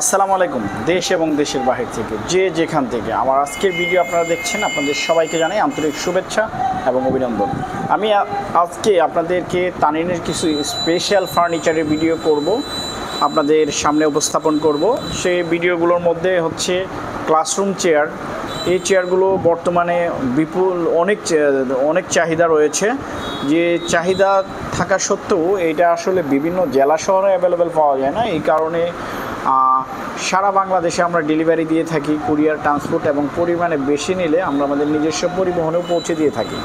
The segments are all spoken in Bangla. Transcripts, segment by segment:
আসসালামু আলাইকুম। দেশ এবং দেশের বাহির থেকে যে যেখান থেকে আমার আজকের ভিডিও আপনারা দেখছেন, আপনাদের সবাইকে জানাই আন্তরিক শুভেচ্ছা এবং অভিনন্দন। আমি আজকে আপনাদেরকে তানিনের কিছু স্পেশাল ফার্নিচারের ভিডিও করব, আপনাদের সামনে উপস্থাপন করব। সেই ভিডিওগুলোর মধ্যে হচ্ছে ক্লাসরুম চেয়ার। এই চেয়ারগুলো বর্তমানে বিপুল অনেক চাহিদা রয়েছে। যে চাহিদা থাকা সত্ত্বেও এটা আসলে বিভিন্ন জেলা শহরে অ্যাভেলেবেল পাওয়া যায় না। এই কারণে সারা বাংলাদেশে আমরা ডেলিভারি দিয়ে থাকি, কুরিয়ার ট্রান্সপোর্ট, এবং পরিমাণে বেশি নিলে আমরা আমাদের নিজস্ব পরিবহনেও পৌঁছে দিয়ে থাকি।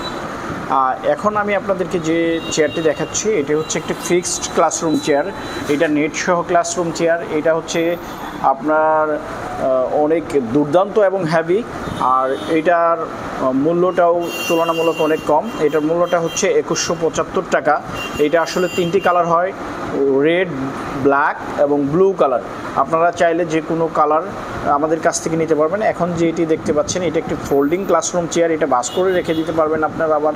এখন আমি আপনাদেরকে যে চেয়ারটি দেখাচ্ছি এটি হচ্ছে একটি ফিক্সড ক্লাসরুম চেয়ার। এটা নেট সহ ক্লাসরুম চেয়ার। এটা হচ্ছে আপনার অনেক দুর্দান্ত এবং হ্যাভি, আর এটার মূল্যটাও তুলনামূলক অনেক কম। এটার মূল্যটা হচ্ছে 2175 টাকা। এটা আসলে তিনটি কালার হয়, রেড, ব্ল্যাক এবং ব্লু কালার। আপনারা চাইলে যে কোনো কালার আমাদের কাছ থেকে নিতে পারবেন। এখন যেটি দেখতে পাচ্ছেন এটা একটি ফোল্ডিং ক্লাসরুম চেয়ার। এটা বাস করে রেখে দিতে পারবেন আপনারা। আবার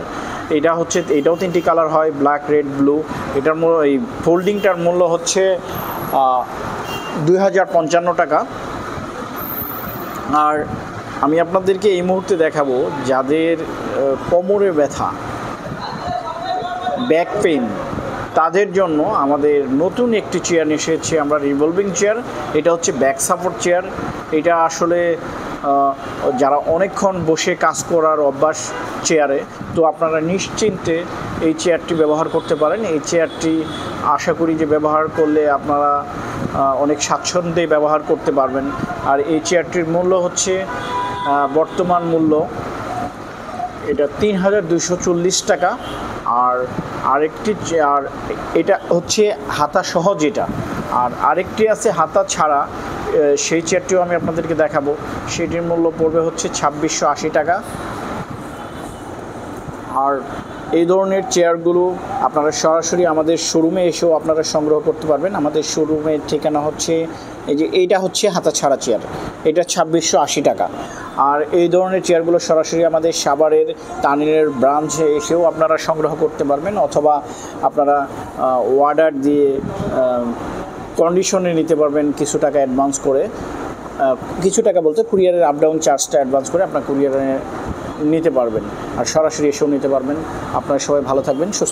এটাও তিনটি কালার হয়, ব্ল্যাক, রেড, ব্লু। এটার এই ফোল্ডিংটার মূল্য হচ্ছে 2055 টাকা। আর আমি আপনাদেরকে এই মুহূর্তে দেখাবো যাদের কোমরে ব্যথা, ব্যাক পেইন, তাদের জন্য আমাদের নতুন একটি চেয়ার নিয়ে এসেছি আমরা, রিভলভিং চেয়ার। এটা হচ্ছে ব্যাক সাপোর্ট চেয়ার। এটা আসলে যারা অনেকক্ষণ বসে কাজ করার অভ্যাস চেয়ারে, তো আপনারা নিশ্চিন্তে এই চেয়ারটি ব্যবহার করতে পারেন। এই চেয়ারটি আশা করি যে ব্যবহার করলে আপনারা অনেক স্বাচ্ছন্দ্যে ব্যবহার করতে পারবেন। আর এই চেয়ারটির মূল্য হচ্ছে বর্তমান মূল্য এটা 3240 টাকা। আর আরেকটি চেয়ার, এটা হচ্ছে হাতা সহ যেটা, আর আরেকটি আছে হাতা ছাড়া। সেই চেয়ারটিও আমি আপনাদেরকে দেখাবো। সেটির মূল্য পড়বে হচ্ছে 2680 টাকা। আর এই ধরনের চেয়ারগুলো আপনারা সরাসরি আমাদের শোরুমে এসেও আপনারা সংগ্রহ করতে পারবেন। আমাদের শোরুমের ঠিকানা হচ্ছে এইটা হচ্ছে হাতা ছাড়া চেয়ার, এটা 2680 টাকা। আর এই ধরনের চেয়ারগুলো সরাসরি আমাদের সাভারের তানিনের ব্রাঞ্চে এসেও আপনারা সংগ্রহ করতে পারবেন, অথবা আপনারা অর্ডার দিয়ে কন্ডিশনে নিতে পারবেন কিছু টাকা অ্যাডভান্স করে। কিছু টাকা বলতে কুরিয়ারের আপ ডাউন চার্জটা অ্যাডভান্স করে আপনার কুরিয়ারে নিতে পারবেন, আর সরাসরি এসেও নিতে পারবেন। আপনারা সবাই ভালো থাকবেন, সুস্থ